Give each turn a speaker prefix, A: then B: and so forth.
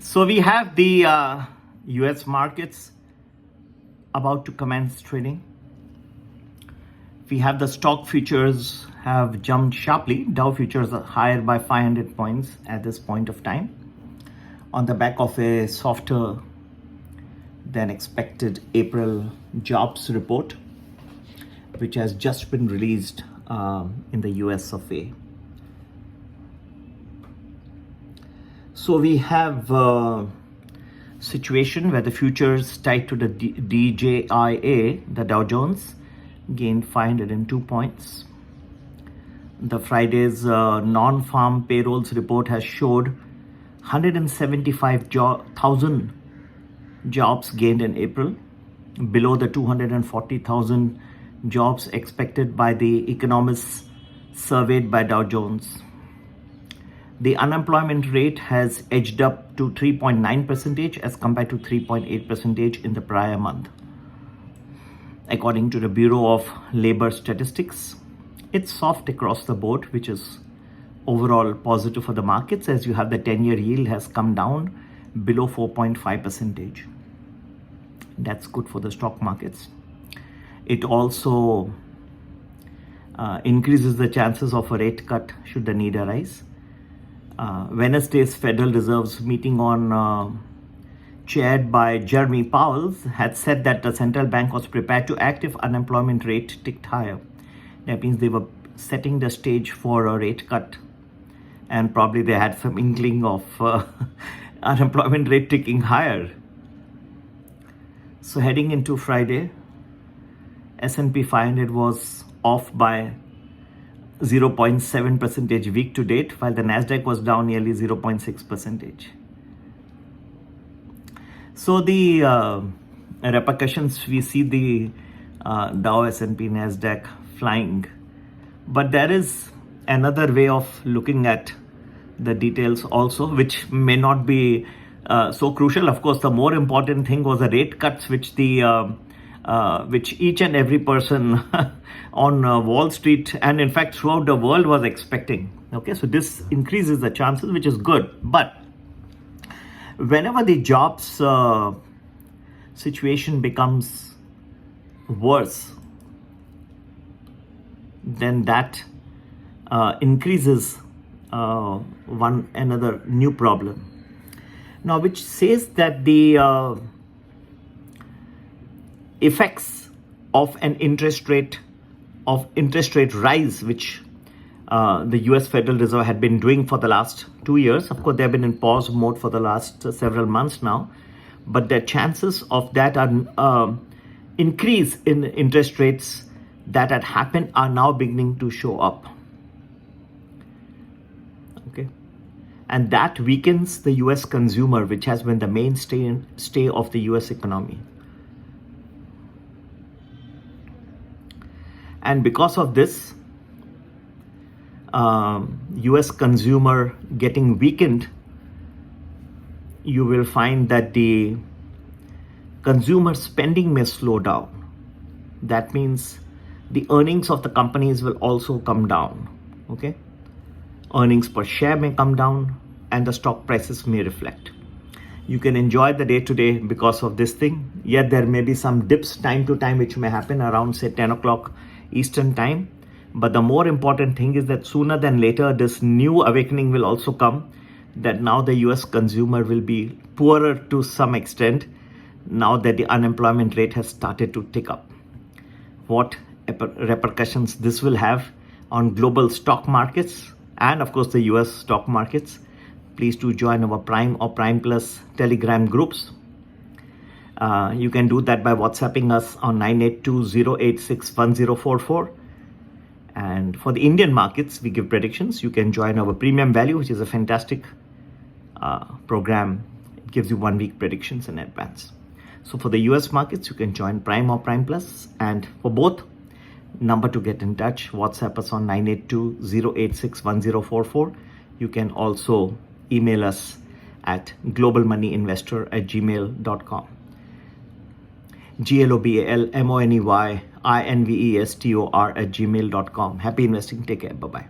A: So we have the US markets about to commence trading. We have the stock futures have jumped sharply. Dow futures are higher by 500 points at this point of time on the back of a softer than expected April jobs report, which has just been released in the US of A. So we have a situation where the futures tied to the DJIA, the Dow Jones, gained 502 points. The Friday's non-farm payrolls report has showed 175,000 jobs gained in April, below the 240,000 jobs expected by the economists surveyed by Dow Jones. The unemployment rate has edged up to 3.9% as compared to 3.8% in the prior month. According to the Bureau of Labor Statistics, it's soft across the board, which is overall positive for the markets, as you have the 10-year yield has come down below 4.5%. That's good for the stock markets. It also increases the chances of a rate cut should the need arise. Wednesday's Federal Reserve's meeting chaired by Jeremy Powell had said that the central bank was prepared to act if unemployment rate ticked higher. That means they were setting the stage for a rate cut, and probably they had some inkling of unemployment rate ticking higher. So heading into Friday, S&P 500 was off by 0.7% week to date, while the Nasdaq was down nearly 0.6%. So the repercussions, we see the Dow, S&P, Nasdaq flying, but there is another way of looking at the details also, which may not be so crucial. Of course, the more important thing was the rate cuts, which which each and every person on Wall Street and in fact throughout the world was expecting. Okay, so this increases the chances, which is good. But whenever the jobs situation becomes worse, then that increases one another new problem. Now, which says that the effects of an interest rate rise, which the US Federal Reserve had been doing for the last 2 years. Of course, they have been in pause mode for the last several months now, but the chances of that are increase in interest rates that had happened are now beginning to show up. Okay, and that weakens the US consumer, which has been the mainstay of the US economy. And because of this, US consumer getting weakened, you will find that the consumer spending may slow down. That means the earnings of the companies will also come down. Okay, earnings per share may come down, and the stock prices may reflect. You can enjoy the day today because of this thing. Yet there may be some dips time to time which may happen around, say, 10 o'clock Eastern time. But the more important thing is that sooner than later, this new awakening will also come, that now the US consumer will be poorer to some extent now that the unemployment rate has started to tick up. What repercussions this will have on global stock markets and of course the US stock markets, please do join our Prime or Prime Plus Telegram groups. You can do that by WhatsApping us on 982-086-1044. And for the Indian markets, we give predictions. You can join our Premium Value, which is a fantastic program. It gives you 1 week predictions in advance. So for the US markets, you can join Prime or Prime Plus. And for both, number to get in touch, WhatsApp us on 982-086-1044. You can also email us at globalmoneyinvestor@gmail.com. GLOBALMONEYINVESTOR@gmail.com. Happy investing. Take care. Bye-bye.